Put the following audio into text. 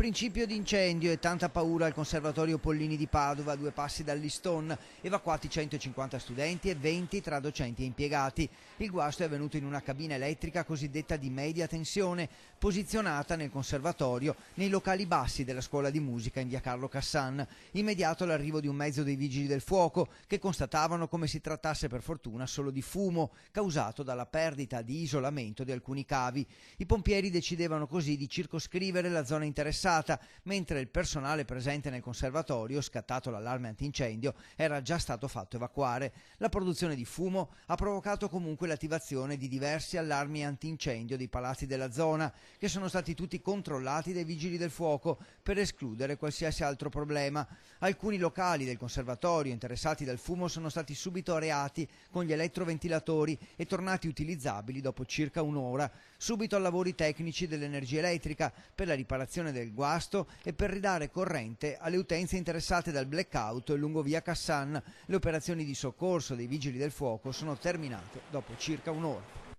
Principio di incendio e tanta paura al Conservatorio Pollini di Padova, a 2 passi dall'Iston, evacuati 150 studenti e 20 tra docenti e impiegati. Il guasto è avvenuto in una cabina elettrica cosiddetta di media tensione, posizionata nel Conservatorio nei locali bassi della scuola di musica in via Carlo Cassan. Immediato l'arrivo di un mezzo dei vigili del fuoco che constatavano come si trattasse per fortuna solo di fumo causato dalla perdita di isolamento di alcuni cavi. I pompieri decidevano così di circoscrivere la zona interessata, mentre il personale presente nel conservatorio, scattato l'allarme antincendio, era già stato fatto evacuare. La produzione di fumo ha provocato comunque l'attivazione di diversi allarmi antincendio dei palazzi della zona, che sono stati tutti controllati dai vigili del fuoco per escludere qualsiasi altro problema. Alcuni locali del conservatorio interessati dal fumo sono stati subito areati con gli elettroventilatori e tornati utilizzabili dopo circa un'ora. Subito a lavori tecnici dell'energia elettrica per la riparazione del guasto e per ridare corrente alle utenze interessate dal blackout lungo via Cassan. Le operazioni di soccorso dei vigili del fuoco sono terminate dopo circa un'ora.